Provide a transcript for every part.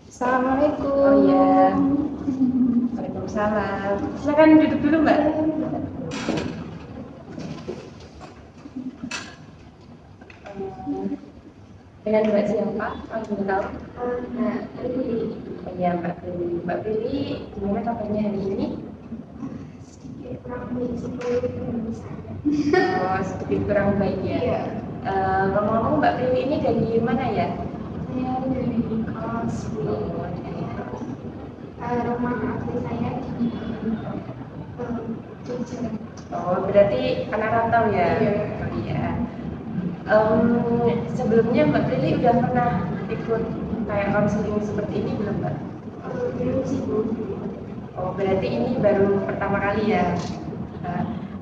Assalamualaikum. Oh iya. Waalaikumsalam. Silakan duduk dulu, Mbak. Dengan Mbak siapa? Kalau boleh tahu? Mbak Prilly. Oh iya, Mbak Prilly. Mbak Prilly, gimana kabarnya hari ini? Sedikit kurang baik sih. Oh, sedikit kurang baik ya. Iya. Ngomong-ngomong, Mbak Prilly ini dari mana ya? Saya dari kelas rumah asli saya di Jogja. Oh, berarti anak rantau ya? Iya. Oh iya. Sebelumnya Mbak Prilly udah pernah ikut kayak konseling seperti ini belum, Mbak? Belum sih, Bu. Oh, berarti ini baru pertama kali ya?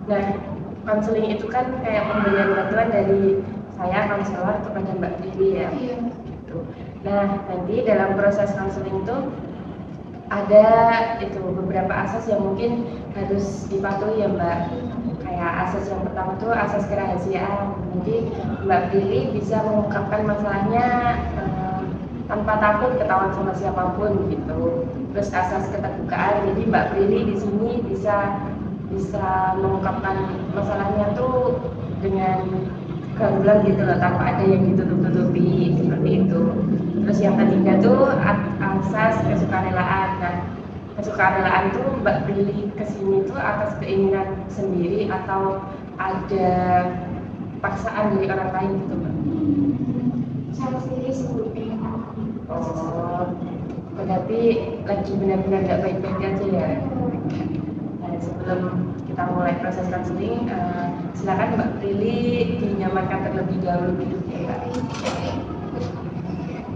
Nah, konseling itu kan kayak pemberian bantuan dari saya, konselor, kepada Mbak Prilly ya? Iya. Gitu. Nah, nanti dalam proses konseling itu ada itu beberapa asas yang mungkin harus dipatuhi ya Mbak. Kayak asas yang pertama tuh asas kerahasiaan. Jadi Mbak Prilly bisa mengungkapkan masalahnya tanpa takut ketahuan sama siapapun gitu. Terus asas keterbukaan. Jadi Mbak Prilly di sini bisa mengungkapkan masalahnya tuh dengan gamblang gitu loh, tanpa ada yang ditutup-tutupi seperti itu. Terus yang ketiga tuh asas kesukarelaan. Nah, kesukarelaan tuh Mbak Prilly kesini tuh atas keinginan sendiri atau ada paksaan dari orang lain gitu Mbak? Saya sendiri sebelum pengen Oh, berarti lagi benar-benar nggak baik-baik aja ya? Nah, sebelum kita mulai proses konseling, silakan Mbak Prilly dinyamankan terlebih dahulu duduknya Mbak.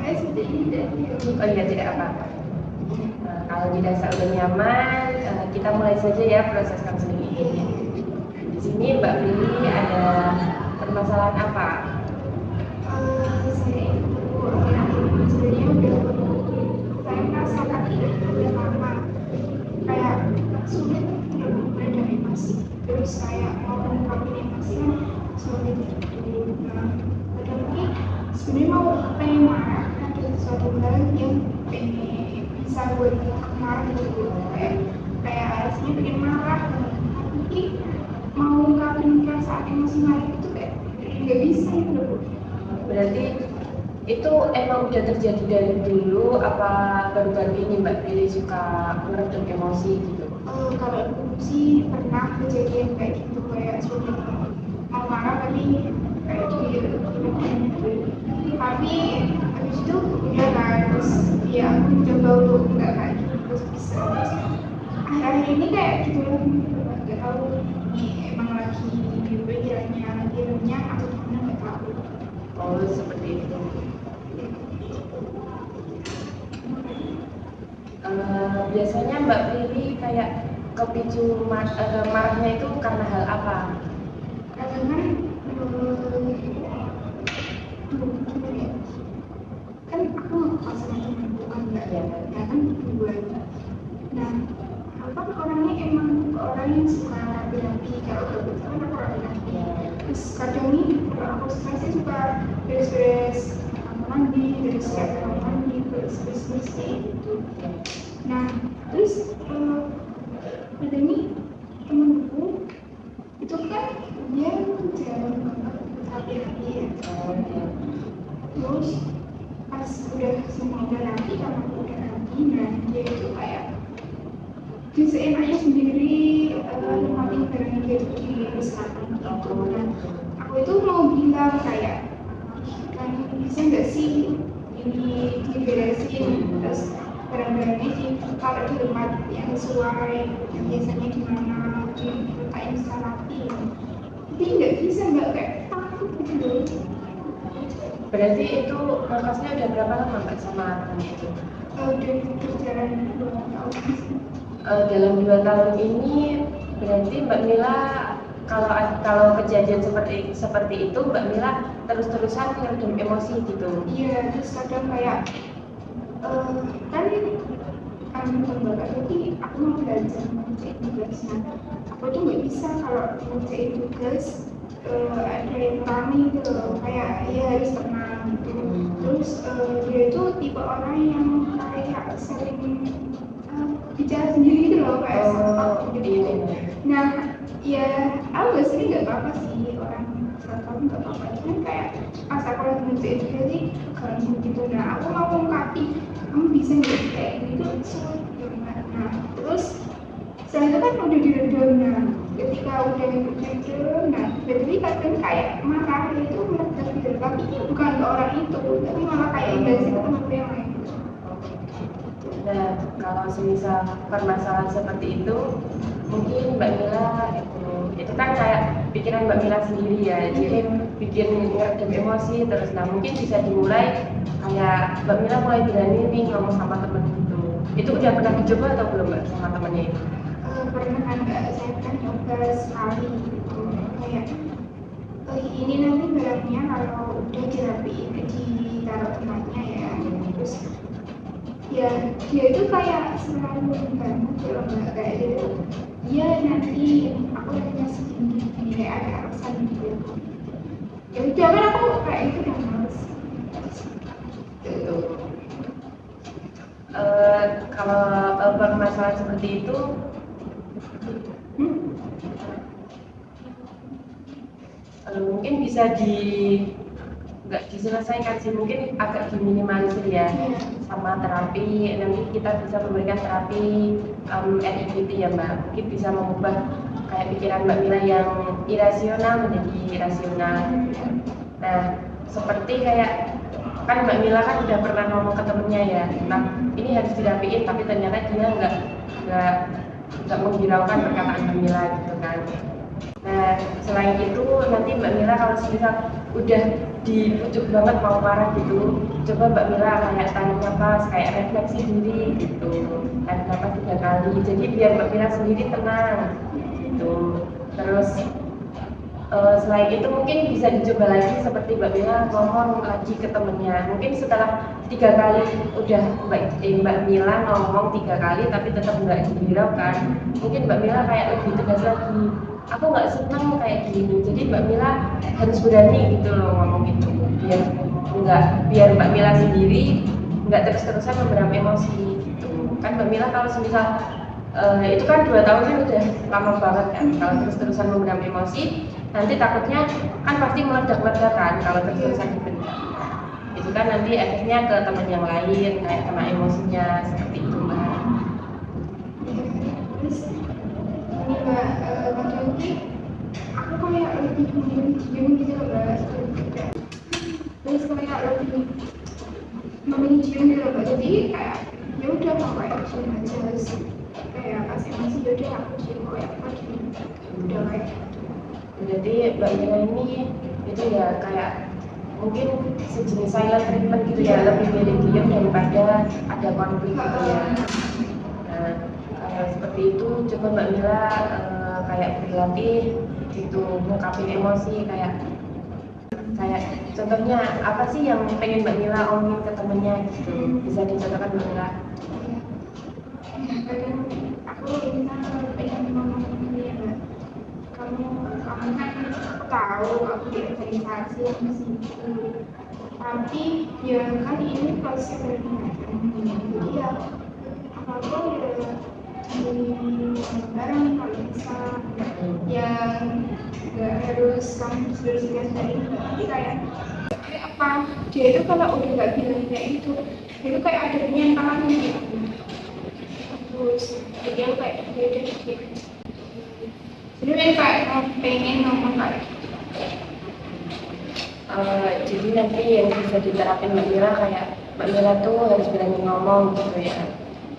Saya sudah tidak. Oh iya, tidak apa-apa. Kalau dirasa udah nyaman, kita mulai saja ya proses konseling ini. Di sini Mbak Prilly ada permasalahan apa? Saya itu sebenarnya udah saya merasakan ini udah lama, kayak sulit untuk meredam emosi. Terus saya mau mengungkapin emosi kan sulit gitu. Kadang ini sebenarnya mau pengen marah, ada sesuatu hal yang pengen bisa buat marah gitu, kayak rasanya pengen marah, tapi mau ngungkapin perasaan emosi marah itu kayak nggak bisa gitu. Berarti itu emang udah terjadi dari dulu apa baru-baru ini Mbak Prilly suka meredam emosi gitu? Kalau dulu sih pernah kejadian kayak gitu, kayak sulit mau marah tapi kayak gitu. Tapi habis itu udah kan, terus ya aku coba untuk nggak kayak gitu, terus bisa. Terus akhir-akhir ini kayak gitu, nggak tahu ini emang lagi pikirannya lagi renyah atau gimana, nggak tahu. Oh, seperti itu. Biasanya Mbak Prilly kayak kepicu marahnya itu karena hal apa? Karena kan aku pasangan temanku kan nggak ya kan dua. Nah, apa orangnya emang orang yang suka rapi-rapi, kalau kebetulan aku rapi-rapi. Terus kadang nih kalau aku stres suka beres-beres kamar mandi, dari siap kamar mandi, bersih-bersih gitu. Nah, terus ada nih temanku itu kan dia jarang banget rapi-rapi ya. Terus pas udah semua udah rapi, karena aku udah rapi, nah dia itu kayak dia seenaknya sendiri nempatin barangnya dia itu di selatan gitu. Dan aku itu mau bilang kayak, kan bisa nggak sih ini diberesin, terus barang-barangnya ditaruh di tempat yang sesuai, yang biasanya di mana diletakkan bisa rapi. Tapi nggak bisa, nggak kayak takut gitu. Berarti itu ngekosnya udah berapa lama Mbak sama teman itu? Udah berjalan 2 tahun. Dalam 2 tahun ini berarti Mbak Mila kalau kejadian seperti itu Mbak Mila terus-terusan meredam emosi gitu? Iya, terus kadang kayak kan bapak tadi aku mau belajar mengerjain tugasnya. Aku tuh nggak bisa kalau mengerjain tugas ada yang rame gitu loh, kayak ya harus tenang gitu. Terus orang yang kayak sering bicara sendiri gitu loh, kayak self-talk gitu. Nah, ya aku gak sering nggak apa-apa sih orang self-talk, nggak apa-apa. Cuman kayak pas aku lagi nge-edukasi ganggu gitu. Nah, aku mau ngungkapin, kamu bisa nggak kayak gitu sulit banget. Nah, terus setelah itu kan udah diredam. Nah, ketika udah diredam, nah berarti kadang kayak marah itu meledak gitu. Tapi bukan ke orang itu, tapi malah kayak invasi ke teman yang lain. Nah, kalau semisal permasalahan seperti itu, mungkin Mbak Mila itu kan kayak pikiran Mbak Mila sendiri ya, jadi bikin ngeredam emosi terus. Nah, mungkin bisa dimulai kayak Mbak Mila mulai berani nih ngomong sama temen itu. Itu udah pernah dicoba atau belum Mbak sama temennya itu? Pernah kan Mbak, saya kan coba sekali gitu, kayak ini nanti barangnya kalau udah dirapiin ditaruh tempatnya ya, terus ya dia itu kayak selalu banget kalau nggak kayak gitu, ya nanti aku udah ngasih gini kayak ada alasan gitu. Ya udah kan aku kayak itu udah males Gitu. Kalau permasalahan seperti itu, mungkin bisa nggak diselesaikan sih, mungkin agak diminimalisir ya sama terapi. Nanti kita bisa memberikan terapi NEPT ya Mbak, mungkin bisa mengubah kayak pikiran Mbak Mila yang irasional menjadi rasional. Nah, seperti kayak kan Mbak Mila kan udah pernah ngomong ke temennya ya, nah ini harus dirapiin, tapi ternyata dia nggak menghiraukan perkataan Mbak Mila gitu kan. Nah, selain itu nanti Mbak Mila kalau misal udah dibujuk banget mau marah gitu, coba Mbak Mila kayak tarik nafas, kayak refleksi diri gitu, tarik nafas 3 kali, jadi biar Mbak Mila sendiri tenang gitu. Terus selain itu mungkin bisa dicoba lagi seperti Mbak Mila ngomong lagi ke temennya. Mungkin setelah 3 kali udah Mbak Mila ngomong 3 kali tapi tetap nggak dihiraukan, mungkin Mbak Mila kayak lebih tegas lagi, aku nggak senang kayak gini. Jadi Mbak Mila harus berani gitu loh ngomong gitu, biar Mbak Mila sendiri nggak terus-terusan memendam emosi gitu. Kan Mbak Mila kalau semisal itu kan 2 tahun kan udah lama banget kan, kalau terus-terusan memendam emosi nanti takutnya kan pasti meledak-ledak kan kalau terus-terusan dipendam. Itu kan nanti efeknya ke teman yang lain, kayak kena emosinya seperti itu Mbak. Terus ini Mbak, lagi aku kayak lebih diem gitu loh Mbak. Terus kayak lebih memilih diem gitu loh Mbak. Jadi kayak ya udah mau kayak diem aja sih. Kayak pas emosi ya udah aku diem, kayak apa diem. Udah kayak Jadi Mbak Mila ini itu ya kayak mungkin sejenis silent treatment gitu ya, lebih milih diam daripada ada konflik gitu ya. Nah, kalau seperti itu coba Mbak Mila kayak berlatih gitu, ngungkapin emosi kayak contohnya apa sih yang pengen Mbak Mila omongin ke temennya gitu, bisa dicontohkan Mbak Mila. kadang aku misalnya pengen ngomong ini ya Mbak, kamu kan tahu aku di organisasi apa sih itu, tapi ya kan ini proses perbincangan, jadi ya apa ya bareng kalau bisa yang nggak harus kamu selesaikan dari itu, tapi kayak apa dia itu kalau udah nggak bilang kayak itu kayak ada penyesalan gitu. Terus jadi aku kayak beda dikit. Jadi kayak pengen ngomong kayak jadi nanti yang bisa diterapin Mbak Mila kayak Mbak Mila tuh harus berani ngomong gitu ya.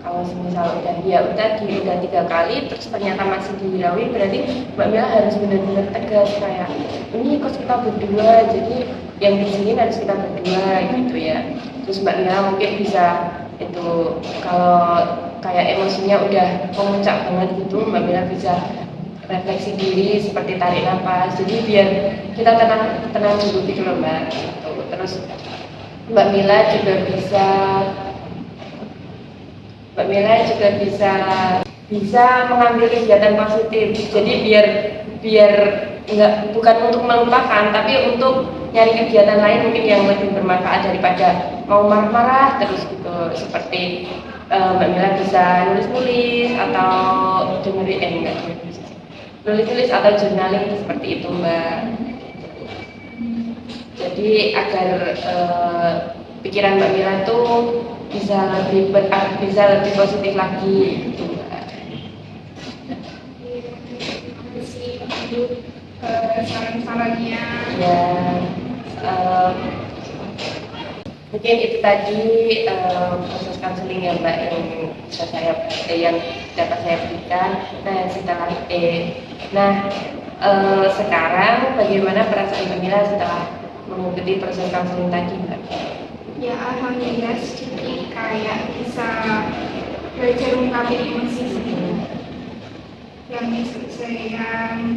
Kalau misal udah 3 kali terus ternyata masih dihirauin, berarti Mbak Mila harus benar-benar tegas kayak ini kos kita berdua, jadi yang di sini harus kita berdua gitu ya. Terus Mbak Mila mungkin bisa itu kalau kayak emosinya udah memuncak banget gitu, Mbak Mila bisa refleksi diri seperti tarik nafas, jadi biar kita tenang dulu gitu loh Mbak gitu. Terus Mbak Mila juga bisa mengambil kegiatan positif, jadi biar bukan untuk melupakan, tapi untuk nyari kegiatan lain mungkin yang lebih bermanfaat daripada mau marah-marah terus gitu. Seperti Mbak Mila bisa nulis-nulis atau nulis-nulis atau journaling seperti itu Mbak. Jadi agar pikiran Mbak Mila tuh bisa lebih positif lagi gitu Mbak. Terima kasih untuk saran-sarannya. Ya, mungkin itu tadi proses konseling ya Mbak yang dapat saya berikan. Sekarang bagaimana perasaan Mbak Mila setelah mengikuti proses konseling tadi Mbak? Ya alhamdulillah sedikit kayak bisa belajar ungkapin emosi sih. Yang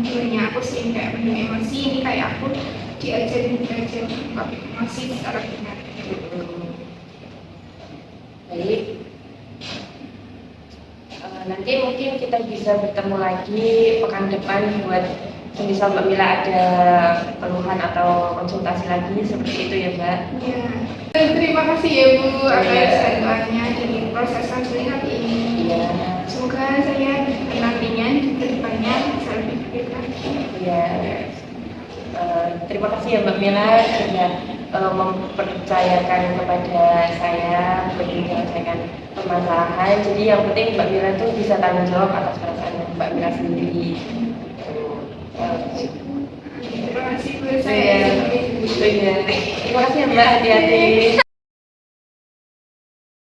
dulunya aku sering kayak pendem emosi, ini kayak aku diajarin belajar ungkapin emosi secara benar. Baik. Nanti mungkin kita bisa bertemu lagi pekan depan buat misal Mbak Mila ada keluhan atau konsultasi lagi seperti itu ya Mbak. Ya. Terima kasih ya Bu atas Ya. bantuannya di proses konseling kali ini. Iya. Semoga saya nantinya di kedepannya bisa lebih baik lagi. Iya. Terima kasih ya Mbak Mila sudah mempercayakan kepada saya untuk menyelesaikan permasalahan. Jadi yang penting Mbak Mila tuh bisa tanggung jawab atas perasaan Mbak Mila sendiri. Terima kasih Bu, Iya. saya Terima kasih ya Mbak, hati-hati.